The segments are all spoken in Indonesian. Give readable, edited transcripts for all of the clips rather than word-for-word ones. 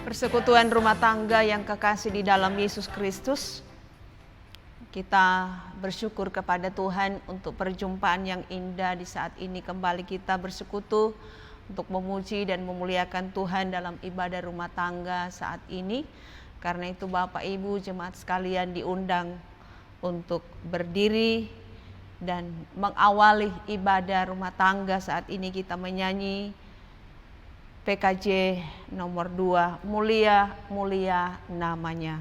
Persekutuan rumah tangga yang kekasih di dalam Yesus Kristus, kita bersyukur kepada Tuhan untuk perjumpaan yang indah di saat ini. Kembali kita bersekutu untuk memuji dan memuliakan Tuhan dalam ibadah rumah tangga saat ini. Karena itu Bapak Ibu jemaat sekalian diundang untuk berdiri dan mengawali ibadah rumah tangga saat ini. Kita menyanyi PKJ nomor 2, Mulia Mulia Namanya.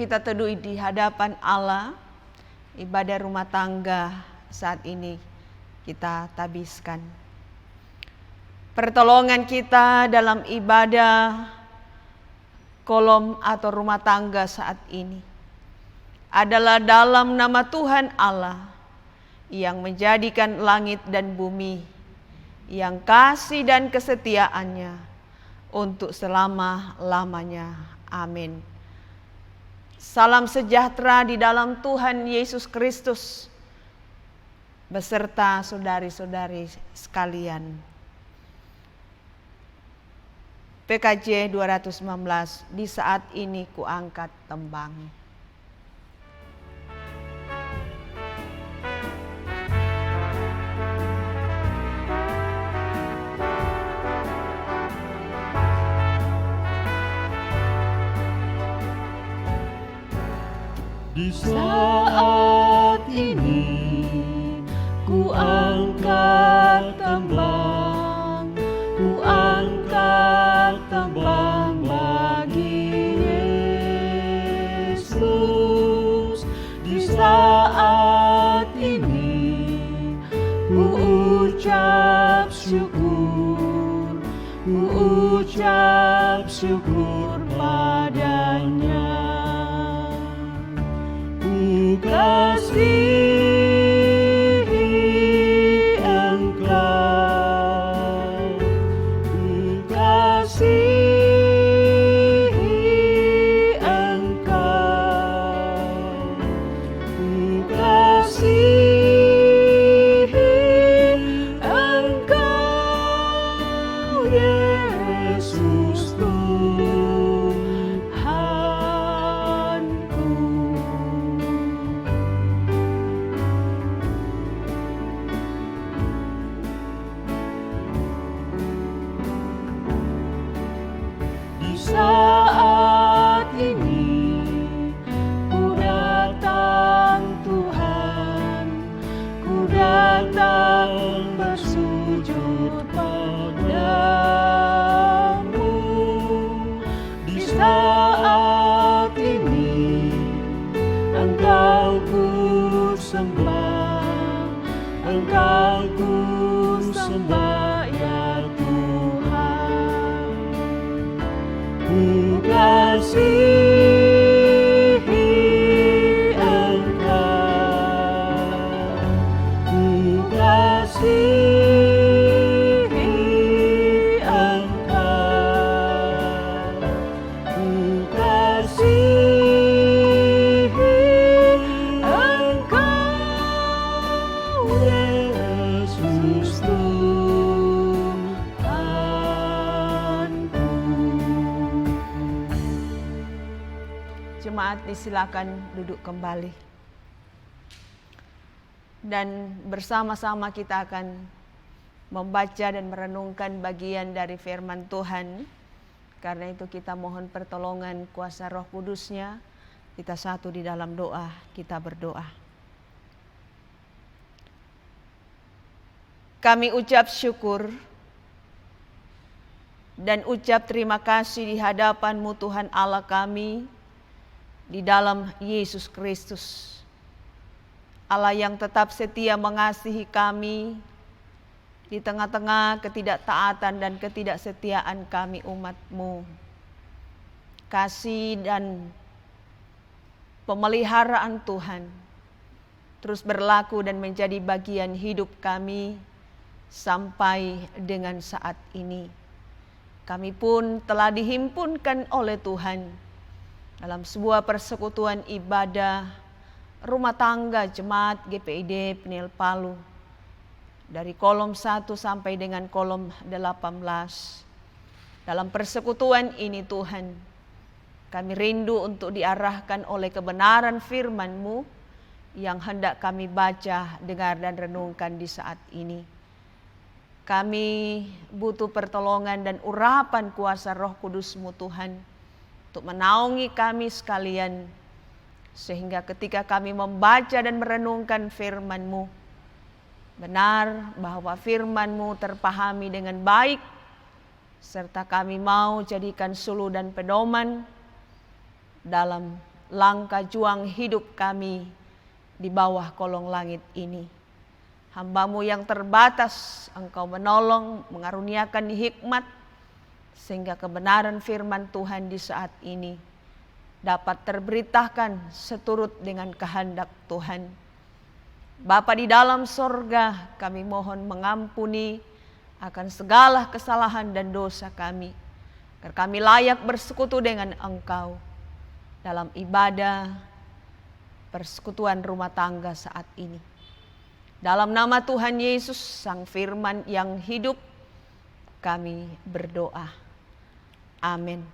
Kita teduh di hadapan Allah, ibadah rumah tangga saat ini kita tabiskan. Pertolongan kita dalam ibadah kolom atau rumah tangga saat ini adalah dalam nama Tuhan Allah yang menjadikan langit dan bumi, yang kasih dan kesetiaannya untuk selama-lamanya. Amin. Salam sejahtera di dalam Tuhan Yesus Kristus beserta saudari-saudari sekalian. PKJ 219, di saat ini kuangkat tembang. Di saat ini ku angkat tembang, ku angkat tembang bagi Yesus. Di saat ini ku ucap syukur, ku ucap syukur padanya. Kasihi Engkau, kasihi Engkau, kasihi Engkau, Yesus Tuhan. Jemaat disilakan duduk kembali. Dan bersama-sama kita akan membaca dan merenungkan bagian dari firman Tuhan. Karena itu kita mohon pertolongan kuasa Roh Kudus-Nya. Kita satu di dalam doa, kita berdoa. Kami ucap syukur dan ucap terima kasih di hadapan-Mu Tuhan Allah kami, di dalam Yesus Kristus. Allah yang tetap setia mengasihi kami di tengah-tengah ketidaktaatan dan ketidaksetiaan kami umat-Mu. Kasih dan pemeliharaan Tuhan terus berlaku dan menjadi bagian hidup kami sampai dengan saat ini. Kami pun telah dihimpunkan oleh Tuhan dalam sebuah persekutuan ibadah rumah tangga jemaat GPID Penil Palu dari kolom 1 sampai dengan kolom 18. Dalam persekutuan ini Tuhan, kami rindu untuk diarahkan oleh kebenaran firman-Mu yang hendak kami baca, dengar dan renungkan di saat ini. Kami butuh pertolongan dan urapan kuasa Roh Kudus-Mu Tuhan untuk menaungi kami sekalian, sehingga ketika kami membaca dan merenungkan firman-Mu, benar bahwa firman-Mu terpahami dengan baik, serta kami mau jadikan suluh dan pedoman dalam langkah juang hidup kami di bawah kolong langit ini. Hamba-Mu yang terbatas, Engkau menolong, mengaruniakan hikmat, sehingga kebenaran firman Tuhan di saat ini dapat terberitakan seturut dengan kehendak Tuhan. Bapa di dalam sorga, kami mohon mengampuni akan segala kesalahan dan dosa kami, agar kami layak bersekutu dengan Engkau dalam ibadah persekutuan rumah tangga saat ini. Dalam nama Tuhan Yesus, Sang Firman yang hidup, kami berdoa. Amin.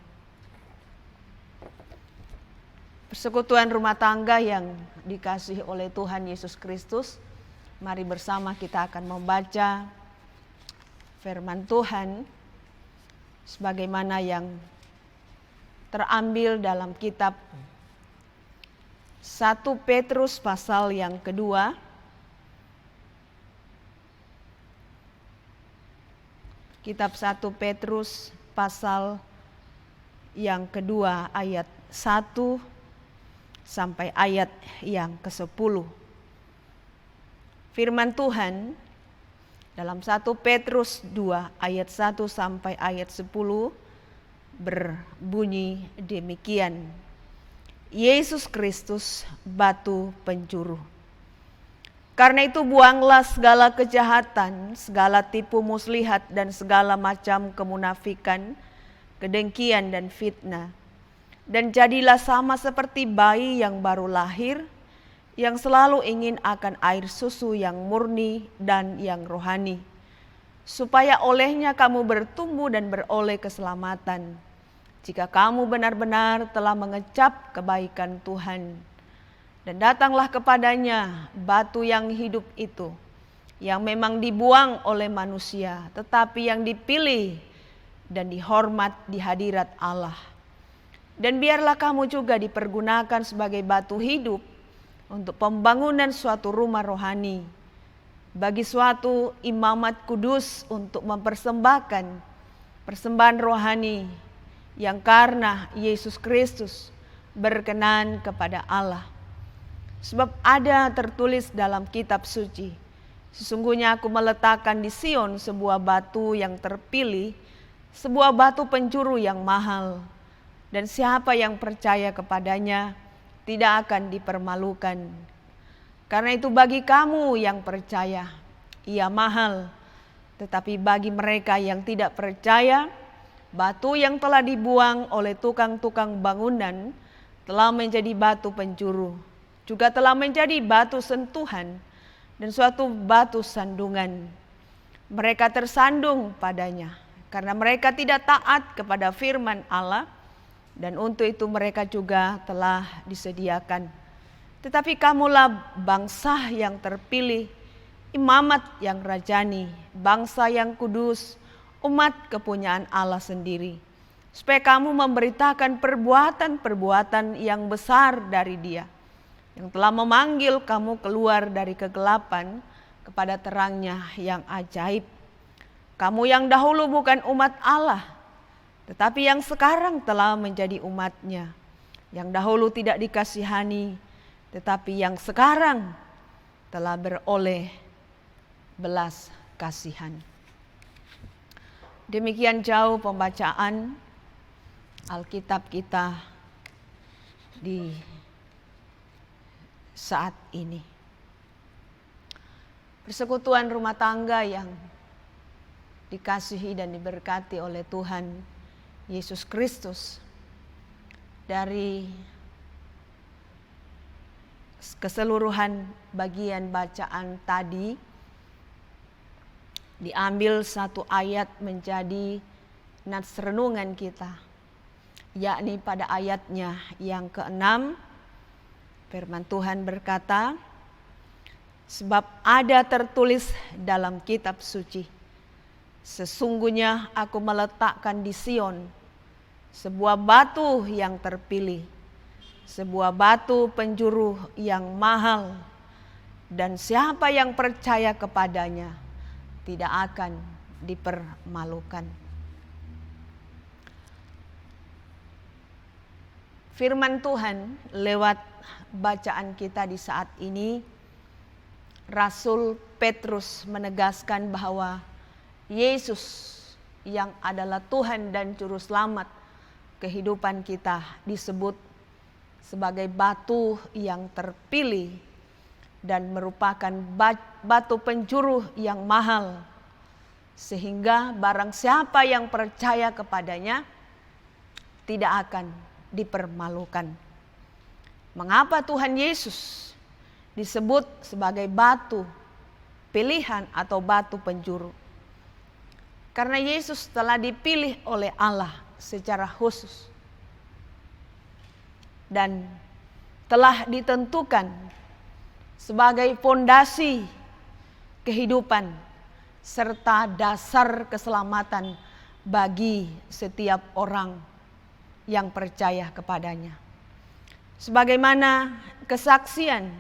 Persekutuan rumah tangga yang dikasihi oleh Tuhan Yesus Kristus, mari bersama kita akan membaca firman Tuhan sebagaimana yang terambil dalam kitab 1 Petrus pasal yang kedua. Kitab 1 Petrus pasal yang kedua ayat 1 sampai ayat yang ke-10. Firman Tuhan dalam 1 Petrus 2 ayat 1 sampai ayat 10 berbunyi demikian. Yesus Kristus batu penjuru. Karena itu buanglah segala kejahatan, segala tipu muslihat dan segala macam kemunafikan, kedengkian dan fitnah. Dan jadilah sama seperti bayi yang baru lahir, yang selalu ingin akan air susu yang murni dan yang rohani, supaya olehnya kamu bertumbuh dan beroleh keselamatan, jika kamu benar-benar telah mengecap kebaikan Tuhan. Dan datanglah kepadanya batu yang hidup itu, yang memang dibuang oleh manusia, tetapi yang dipilih dan dihormat di hadirat Allah. Dan biarlah kamu juga dipergunakan sebagai batu hidup untuk pembangunan suatu rumah rohani, bagi suatu imamat kudus untuk mempersembahkan persembahan rohani yang karena Yesus Kristus berkenan kepada Allah. Sebab ada tertulis dalam kitab suci, sesungguhnya aku meletakkan di Sion sebuah batu yang terpilih, sebuah batu penjuru yang mahal, dan siapa yang percaya kepadanya tidak akan dipermalukan. Karena itu bagi kamu yang percaya, ia mahal. Tetapi bagi mereka yang tidak percaya, batu yang telah dibuang oleh tukang-tukang bangunan telah menjadi batu penjuru, juga telah menjadi batu sentuhan dan suatu batu sandungan. Mereka tersandung padanya, karena mereka tidak taat kepada firman Allah, dan untuk itu mereka juga telah disediakan. Tetapi kamulah bangsa yang terpilih, imamat yang rajani, bangsa yang kudus, umat kepunyaan Allah sendiri, supaya kamu memberitakan perbuatan-perbuatan yang besar dari Dia, yang telah memanggil kamu keluar dari kegelapan kepada terangnya yang ajaib. Kamu yang dahulu bukan umat Allah, tetapi yang sekarang telah menjadi umat-Nya, yang dahulu tidak dikasihani, tetapi yang sekarang telah beroleh belas kasihan. Demikian jauh pembacaan Alkitab kita di saat ini. Persekutuan rumah tangga yang dikasihi dan diberkati oleh Tuhan Yesus Kristus, dari keseluruhan bagian bacaan tadi diambil satu ayat menjadi nats renungan kita, yakni pada ayatnya yang ke-6 firman Tuhan berkata, sebab ada tertulis dalam kitab suci, sesungguhnya aku meletakkan di Sion sebuah batu yang terpilih, sebuah batu penjuru yang mahal, dan siapa yang percaya kepadanya tidak akan dipermalukan. Firman Tuhan lewat bacaan kita di saat ini, Rasul Petrus menegaskan bahwa Yesus yang adalah Tuhan dan Juru Selamat kehidupan kita disebut sebagai batu yang terpilih dan merupakan batu penjuru yang mahal, sehingga barang siapa yang percaya kepadanya tidak akan dipermalukan. Mengapa Tuhan Yesus disebut sebagai batu pilihan atau batu penjuru? Karena Yesus telah dipilih oleh Allah secara khusus dan telah ditentukan sebagai fondasi kehidupan serta dasar keselamatan bagi setiap orang yang percaya kepadanya. Sebagaimana kesaksian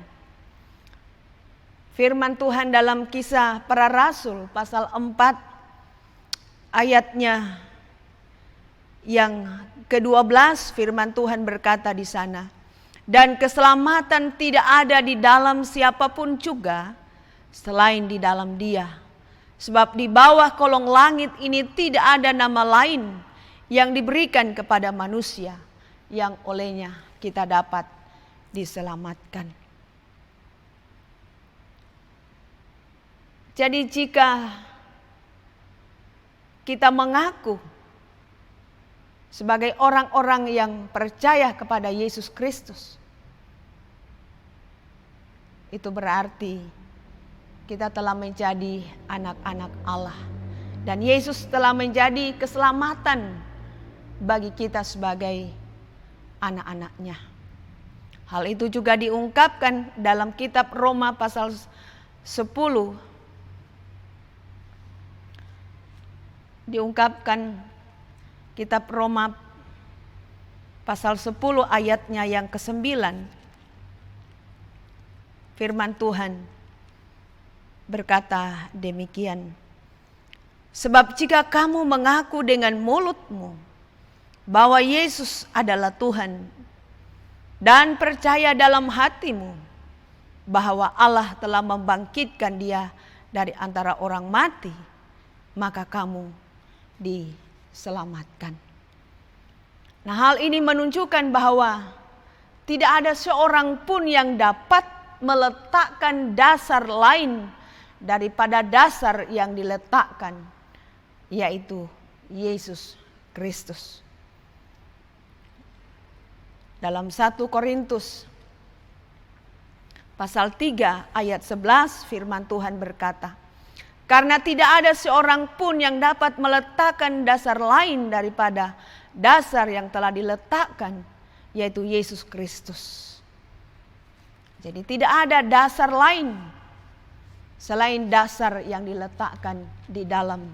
firman Tuhan dalam Kisah Para Rasul pasal 4 ayatnya yang ke-12, firman Tuhan berkata di sana, dan keselamatan tidak ada di dalam siapapun juga selain di dalam Dia. Sebab di bawah kolong langit ini tidak ada nama lain yang diberikan kepada manusia yang olehnya kita dapat diselamatkan. Jadi jika kita mengaku sebagai orang-orang yang percaya kepada Yesus Kristus, itu berarti kita telah menjadi anak-anak Allah. Dan Yesus telah menjadi keselamatan bagi kita sebagai anak-anaknya. Hal itu juga diungkapkan dalam kitab Roma pasal 10. Diungkapkan kitab Roma pasal 10 ayatnya yang ke-9. Firman Tuhan berkata demikian. Sebab jika kamu mengaku dengan mulutmu bahwa Yesus adalah Tuhan dan percaya dalam hatimu bahwa Allah telah membangkitkan Dia dari antara orang mati, maka kamu diselamatkan. Nah, hal ini menunjukkan bahwa tidak ada seorang pun yang dapat meletakkan dasar lain daripada dasar yang diletakkan, yaitu Yesus Kristus. Dalam 1 Korintus pasal 3 ayat 11 firman Tuhan berkata, karena tidak ada seorang pun yang dapat meletakkan dasar lain daripada dasar yang telah diletakkan, yaitu Yesus Kristus. Jadi tidak ada dasar lain selain dasar yang diletakkan di dalam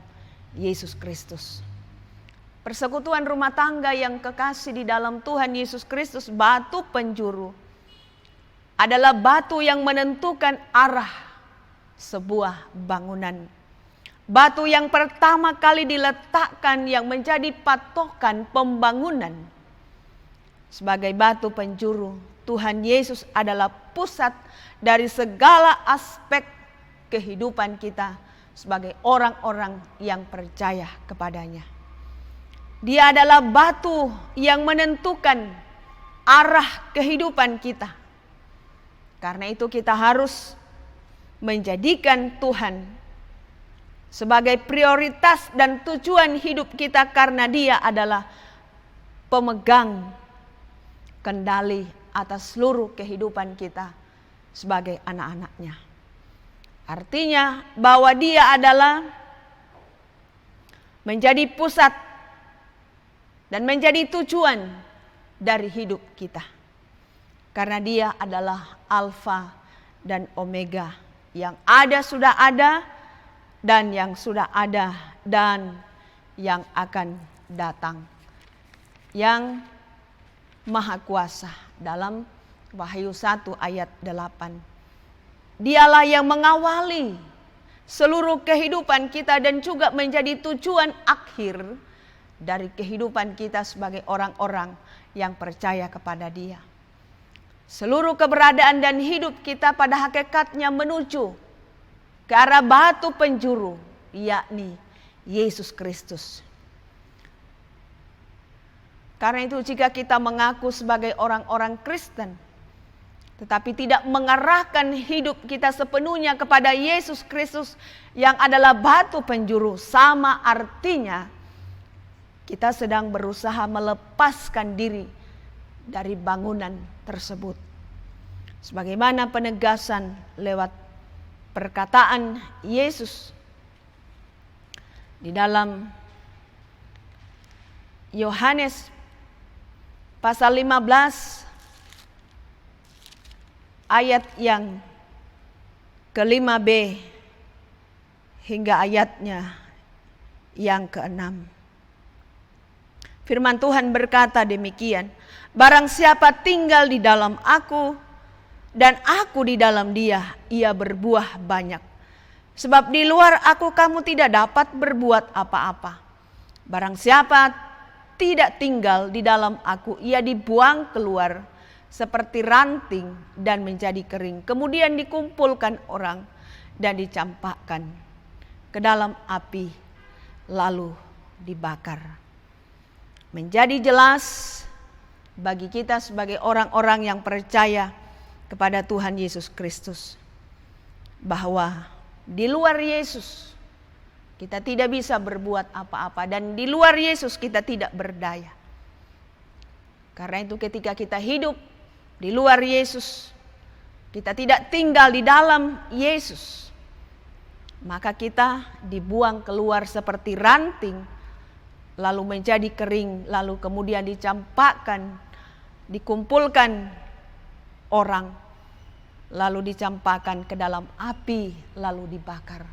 Yesus Kristus. Persekutuan rumah tangga yang kekasih di dalam Tuhan Yesus Kristus, batu penjuru, adalah batu yang menentukan arah sebuah bangunan. Batu yang pertama kali diletakkan yang menjadi patokan pembangunan. Sebagai batu penjuru, Tuhan Yesus adalah pusat dari segala aspek kehidupan kita sebagai orang-orang yang percaya kepadanya. Dia adalah batu yang menentukan arah kehidupan kita. Karena itu kita harus menjadikan Tuhan sebagai prioritas dan tujuan hidup kita, karena Dia adalah pemegang kendali atas seluruh kehidupan kita sebagai anak-anaknya. Artinya bahwa Dia adalah menjadi pusat dan menjadi tujuan dari hidup kita. Karena Dia adalah Alfa dan Omega, yang ada sudah ada, dan yang sudah ada, dan yang akan datang. Yang Maha Kuasa dalam Wahyu 1 ayat 8. Dialah yang mengawali seluruh kehidupan kita dan juga menjadi tujuan akhir dari kehidupan kita sebagai orang-orang yang percaya kepada Dia. Seluruh keberadaan dan hidup kita pada hakikatnya menuju ke arah batu penjuru, yakni Yesus Kristus. Karena itu jika kita mengaku sebagai orang-orang Kristen, tetapi tidak mengarahkan hidup kita sepenuhnya kepada Yesus Kristus yang adalah batu penjuru, sama artinya kita sedang berusaha melepaskan diri dari bangunan tersebut. Sebagaimana penegasan lewat perkataan Yesus di dalam Yohanes pasal 15 ayat yang ke-5b hingga ayatnya yang ke-6. Firman Tuhan berkata demikian, barang siapa tinggal di dalam aku dan aku di dalam dia, ia berbuah banyak. Sebab di luar aku kamu tidak dapat berbuat apa-apa. Barang siapa tidak tinggal di dalam aku, ia dibuang keluar seperti ranting dan menjadi kering. Kemudian dikumpulkan orang dan dicampakkan ke dalam api, lalu dibakar. Menjadi jelas bagi kita sebagai orang-orang yang percaya kepada Tuhan Yesus Kristus, bahwa di luar Yesus kita tidak bisa berbuat apa-apa, dan di luar Yesus kita tidak berdaya. Karena itu ketika kita hidup di luar Yesus, kita tidak tinggal di dalam Yesus, maka kita dibuang keluar seperti ranting, lalu menjadi kering, lalu kemudian dicampakkan, dikumpulkan orang, lalu dicampakkan ke dalam api, lalu dibakar.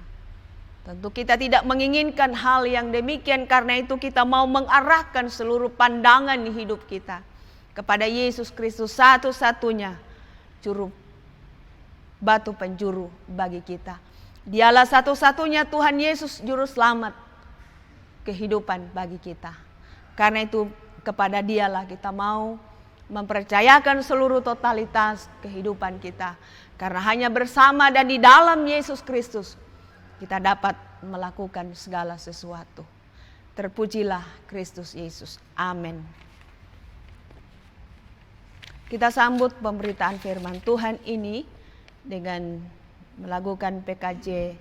Tentu kita tidak menginginkan hal yang demikian, karena itu kita mau mengarahkan seluruh pandangan hidup kita kepada Yesus Kristus, satu-satunya juru batu penjuru bagi kita. Dialah satu-satunya Tuhan Yesus, juru selamat kehidupan bagi kita. Karena itu kepada Dialah kita mau mempercayakan seluruh totalitas kehidupan kita. Karena hanya bersama dan di dalam Yesus Kristus kita dapat melakukan segala sesuatu. Terpujilah Kristus Yesus. Amin. Kita sambut pemberitaan firman Tuhan ini dengan melakukan PKJ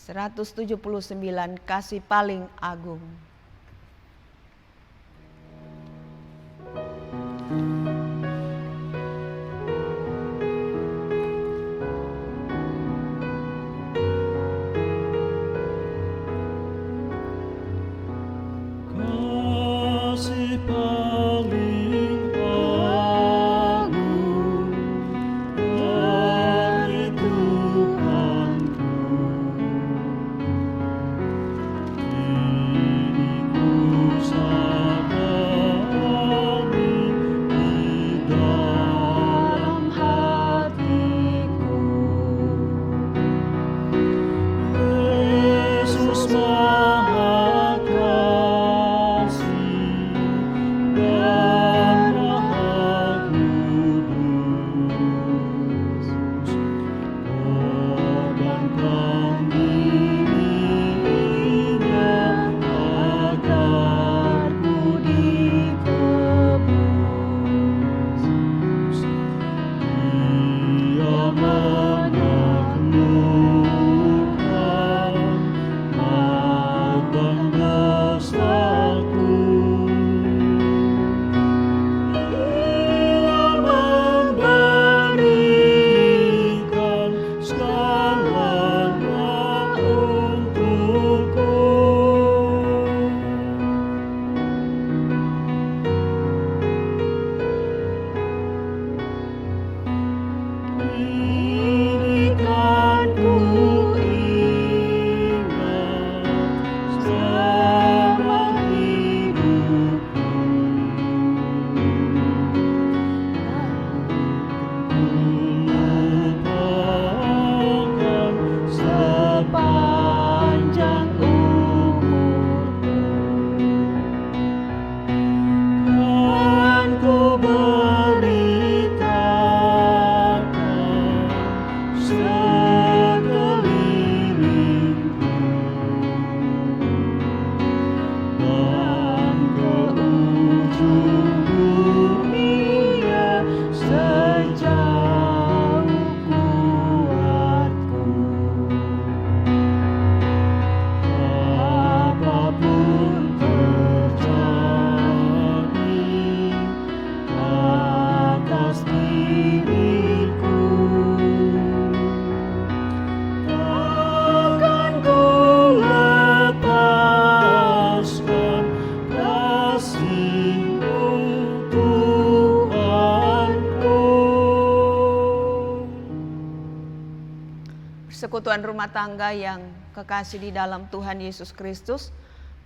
179, kasih paling agung. Kasih Persekutuan rumah tangga yang kekasih di dalam Tuhan Yesus Kristus,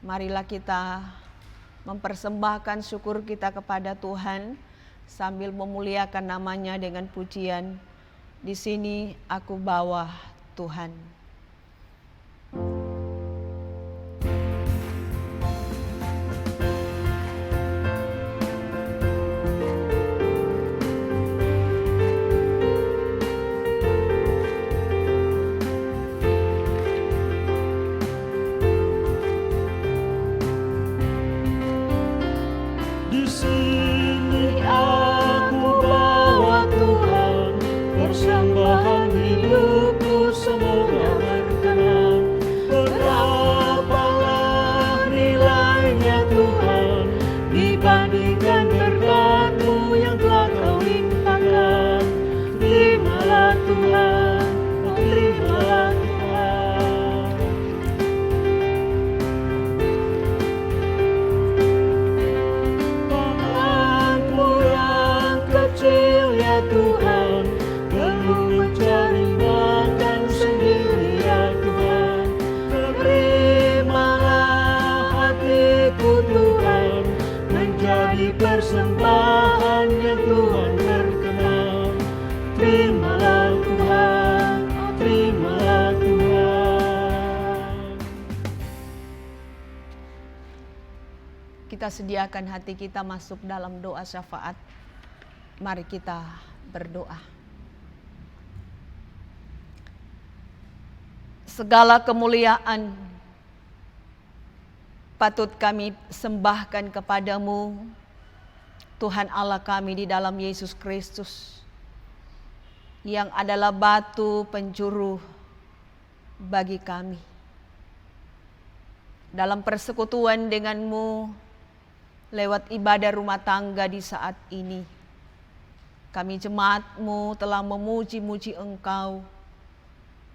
marilah kita mempersembahkan syukur kita kepada Tuhan sambil memuliakan namanya dengan pujian. Di sini aku bawa Tuhan. Persembahan hidupku semoga berkenan. Berapalah nilainya Tuhan dibandingkan berkat-Mu yang telah Kau limpahkan. Terimalah Tuhan, oh terimalah Tuhan. Tanganku yang kecil ya Tuhan, mencarikan sendiri ya Tuhan. Terimalah hatiku Tuhan, menjadi persembahan yang Tuhan berkenan. Terimalah Tuhan, oh terimalah Tuhan. Kita sediakan hati kita masuk dalam doa syafaat. Mari kita berdoa. Segala kemuliaan patut kami sembahkan kepadamu, Tuhan Allah kami di dalam Yesus Kristus, yang adalah batu penjuru bagi kami. Dalam persekutuan denganmu, lewat ibadah rumah tangga di saat ini, kami jemaat-Mu telah memuji-muji Engkau,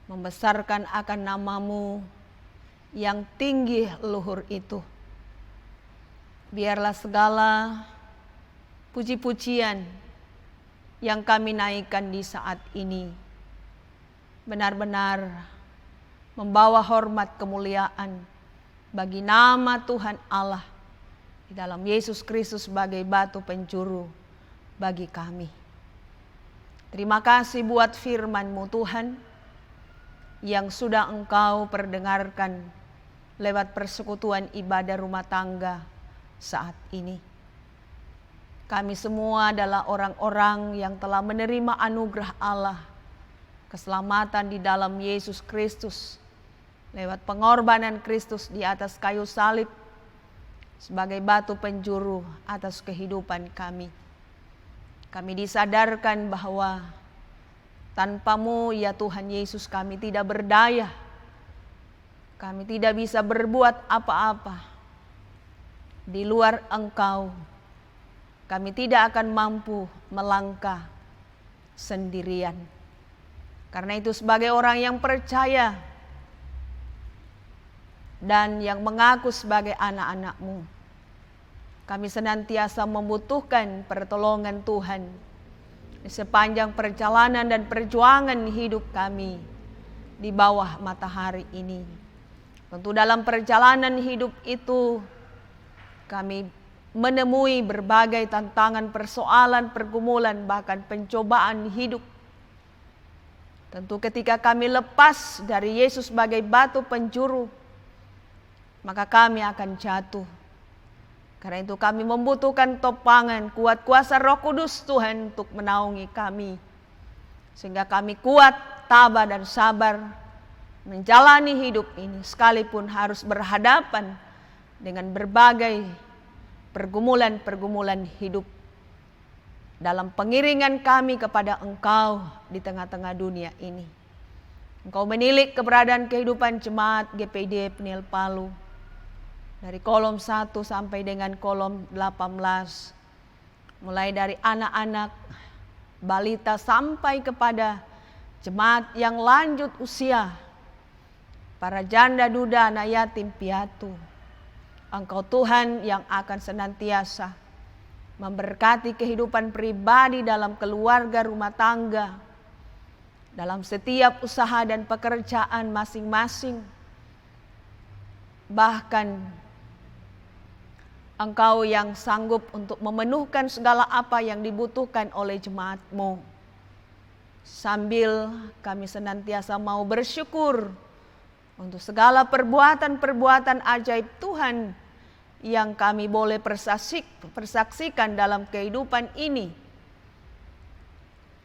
membesarkan akan nama-Mu yang tinggi luhur itu. Biarlah segala puji-pujian yang kami naikkan di saat ini benar-benar membawa hormat kemuliaan bagi nama Tuhan Allah di dalam Yesus Kristus sebagai batu penjuru bagi kami. Terima kasih buat firman-Mu Tuhan, yang sudah Engkau perdengarkan lewat persekutuan ibadah rumah tangga saat ini. Kami semua adalah orang-orang yang telah menerima anugerah Allah, keselamatan di dalam Yesus Kristus, lewat pengorbanan Kristus di atas kayu salib, sebagai batu penjuru atas kehidupan kami. Kami disadarkan bahwa Tanpa-Mu ya Tuhan Yesus kami tidak berdaya. Kami tidak bisa berbuat apa-apa. Di luar Engkau, kami tidak akan mampu melangkah sendirian. Karena itu sebagai orang yang percaya dan yang mengaku sebagai anak-anak-Mu, kami senantiasa membutuhkan pertolongan Tuhan di sepanjang perjalanan dan perjuangan hidup kami di bawah matahari ini. Tentu dalam perjalanan hidup itu kami menemui berbagai tantangan, persoalan, pergumulan, bahkan pencobaan hidup. Tentu ketika kami lepas dari Yesus sebagai batu penjuru, maka kami akan jatuh. Karena itu kami membutuhkan topangan kuat kuasa Roh Kudus Tuhan untuk menaungi kami. Sehingga kami kuat, tabah dan sabar menjalani hidup ini sekalipun harus berhadapan dengan berbagai pergumulan-pergumulan hidup. Dalam pengiringan kami kepada Engkau di tengah-tengah dunia ini. Engkau menilik keberadaan kehidupan jemaat GPID Peniel Palu. Dari kolom 1 sampai dengan kolom 18. Mulai dari anak-anak, balita sampai kepada jemaat yang lanjut usia. Para janda duda, anak yatim piatu. Engkau Tuhan yang akan senantiasa memberkati kehidupan pribadi dalam keluarga rumah tangga. Dalam setiap usaha dan pekerjaan masing-masing. Bahkan Engkau yang sanggup untuk memenuhkan segala apa yang dibutuhkan oleh jemaat-Mu. Sambil kami senantiasa mau bersyukur untuk segala perbuatan-perbuatan ajaib Tuhan yang kami boleh persaksikan dalam kehidupan ini.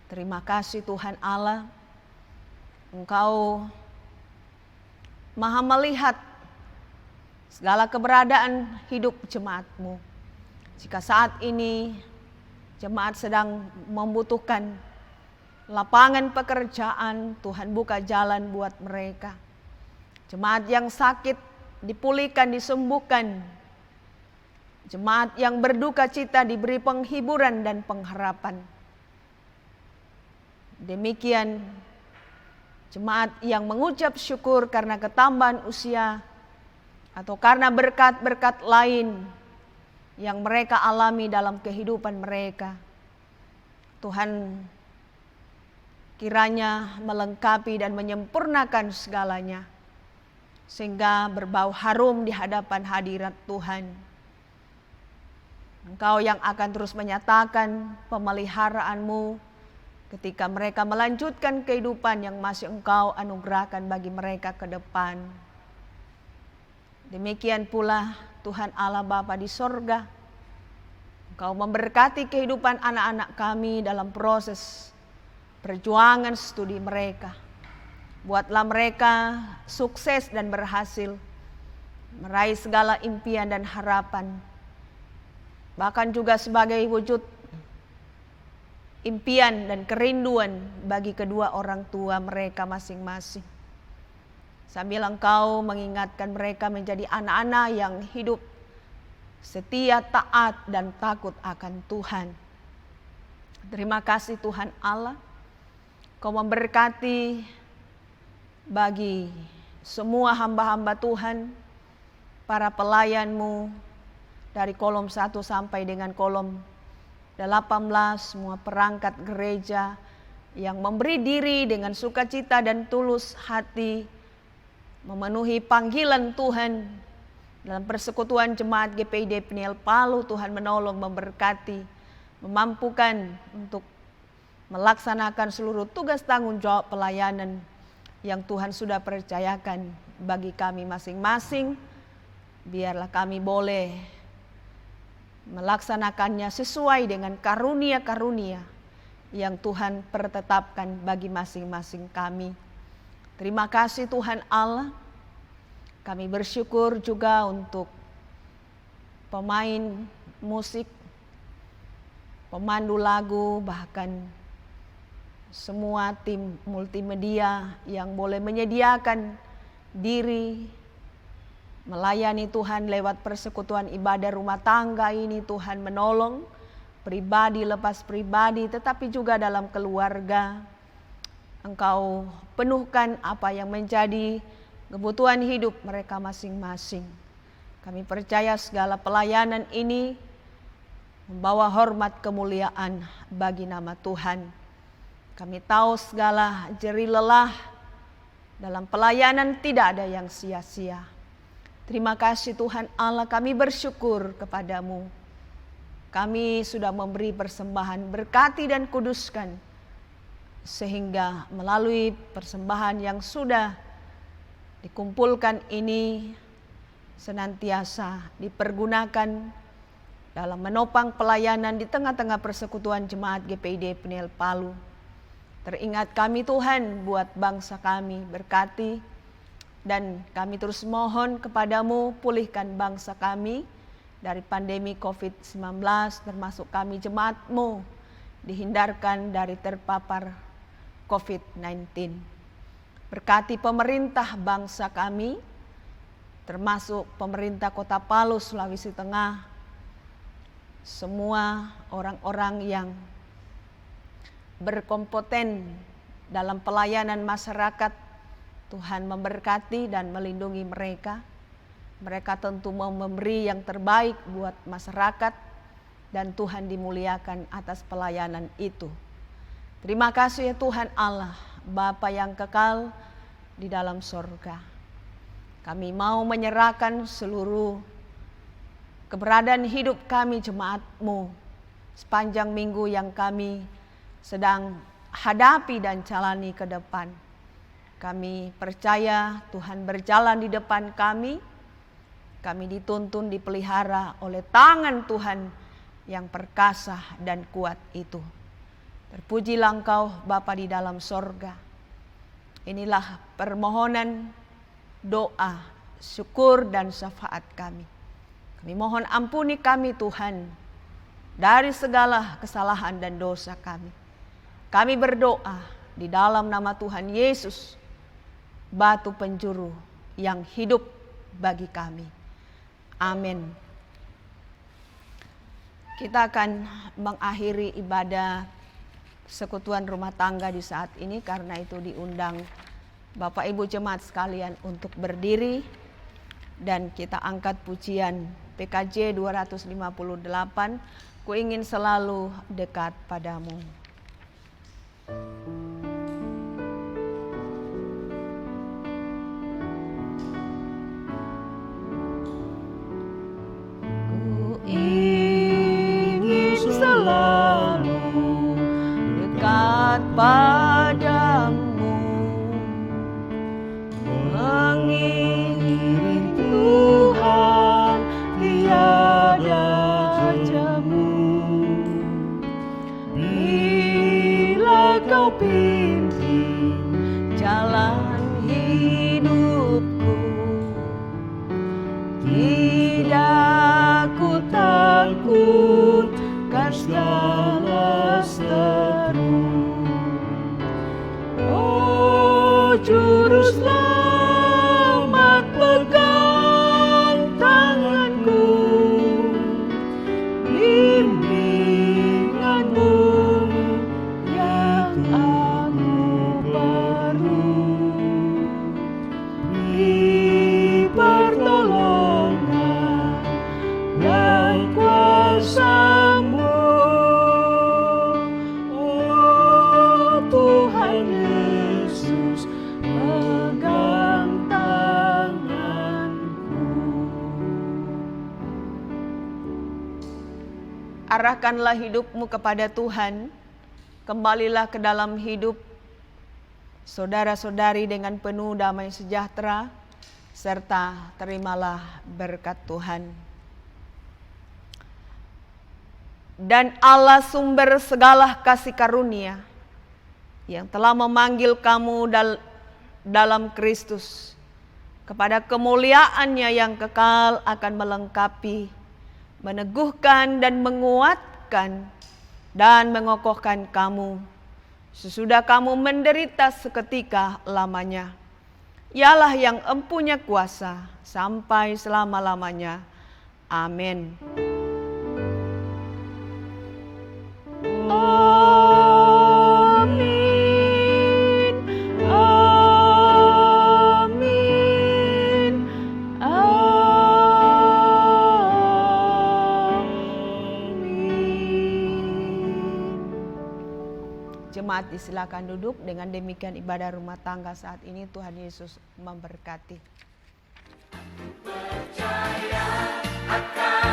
Terima kasih Tuhan Allah, Engkau Maha melihat segala keberadaan hidup jemaat-Mu. Jika saat ini jemaat sedang membutuhkan lapangan pekerjaan, Tuhan buka jalan buat mereka. Jemaat yang sakit dipulihkan, disembuhkan. Jemaat yang berduka cita diberi penghiburan dan pengharapan. Demikian jemaat yang mengucap syukur karena ketambahan usia atau karena berkat-berkat lain yang mereka alami dalam kehidupan mereka. Tuhan kiranya melengkapi dan menyempurnakan segalanya, sehingga berbau harum di hadapan hadirat Tuhan. Engkau yang akan terus menyatakan pemeliharaan-Mu ketika mereka melanjutkan kehidupan yang masih Engkau anugerahkan bagi mereka ke depan. Demikian pula Tuhan Allah Bapa di sorga, Engkau memberkati kehidupan anak-anak kami dalam proses perjuangan studi mereka. Buatlah mereka sukses dan berhasil meraih segala impian dan harapan. Bahkan juga sebagai wujud impian dan kerinduan bagi kedua orang tua mereka masing-masing. Sambil Engkau mengingatkan mereka menjadi anak-anak yang hidup setia, taat, dan takut akan Tuhan. Terima kasih Tuhan Allah, Kau memberkati bagi semua hamba-hamba Tuhan, para pelayan-Mu dari kolom 1 sampai dengan kolom 18, semua perangkat gereja yang memberi diri dengan sukacita dan tulus hati, memenuhi panggilan Tuhan dalam persekutuan jemaat GPID Peniel Palu. Tuhan menolong, memberkati, memampukan untuk melaksanakan seluruh tugas tanggung jawab pelayanan yang Tuhan sudah percayakan bagi kami masing-masing. Biarlah kami boleh melaksanakannya sesuai dengan karunia-karunia yang Tuhan pertetapkan bagi masing-masing kami. Terima kasih Tuhan Allah. Kami bersyukur juga untuk pemain musik, pemandu lagu, bahkan semua tim multimedia yang boleh menyediakan diri melayani Tuhan lewat persekutuan ibadah rumah tangga ini. Tuhan menolong pribadi lepas pribadi, tetapi juga dalam keluarga. Engkau penuhkan apa yang menjadi kebutuhan hidup mereka masing-masing. Kami percaya segala pelayanan ini membawa hormat kemuliaan bagi nama Tuhan. Kami tahu segala jerih lelah dalam pelayanan tidak ada yang sia-sia. Terima kasih Tuhan Allah, kami bersyukur kepadamu. Kami sudah memberi persembahan, berkati dan kuduskan, sehingga melalui persembahan yang sudah dikumpulkan ini senantiasa dipergunakan dalam menopang pelayanan di tengah-tengah persekutuan jemaat GPID Peniel Palu. Teringat kami Tuhan buat bangsa kami, berkati, dan kami terus mohon kepadamu pulihkan bangsa kami dari pandemi COVID-19, termasuk kami jemaatmu dihindarkan dari terpapar COVID-19. Berkati pemerintah bangsa kami, termasuk pemerintah Kota Palu, Sulawesi Tengah, semua orang-orang yang berkompeten dalam pelayanan masyarakat. Tuhan memberkati dan melindungi mereka. Mereka tentu mau memberi yang terbaik buat masyarakat, dan Tuhan dimuliakan atas pelayanan itu. Terima kasih ya Tuhan Allah, Bapa yang kekal di dalam sorga. Kami mau menyerahkan seluruh keberadaan hidup kami jemaat-Mu sepanjang minggu yang kami sedang hadapi dan jalani ke depan. Kami percaya Tuhan berjalan di depan kami. Kami dituntun, dipelihara oleh tangan Tuhan yang perkasa dan kuat itu. Terpujilah Engkau Bapa di dalam sorga. Inilah permohonan, doa, syukur dan syafaat kami. Kami mohon ampuni kami Tuhan dari segala kesalahan dan dosa kami. Kami berdoa di dalam nama Tuhan Yesus, batu penjuru yang hidup bagi kami. Amin. Kita akan mengakhiri ibadah persekutuan rumah tangga di saat ini, karena itu diundang Bapak Ibu jemaat sekalian untuk berdiri dan kita angkat pujian PKJ 258, Ku ingin selalu dekat padamu. Ku ingin selalu dekat padamu, mengiring Tuhan tiada jamu. Bila Kau pimpin jalan hidupku, tidak ku takutkan segala seru. Oh Juru Selamat, pegang tanganku, bimbingan-Mu yang aku perlu. Beri pertolongan dan kuasa-Mu, oh Tuhan Yesus, pegang tanganku. Arahkanlah hidupmu kepada Tuhan, kembalilah ke dalam hidup saudara-saudari dengan penuh damai sejahtera, serta terimalah berkat Tuhan. Dan Allah sumber segala kasih karunia, yang telah memanggil kamu dalam Kristus kepada kemuliaan-Nya yang kekal, akan melengkapi, meneguhkan dan menguatkan dan mengokohkan kamu, sesudah kamu menderita seketika lamanya. Ialah yang empunya kuasa sampai selama-lamanya. Amin. Amin. Amin. Amin. Jemaat disilakan duduk. Dengan demikian ibadah rumah tangga saat ini Tuhan Yesus memberkati. Percaya akan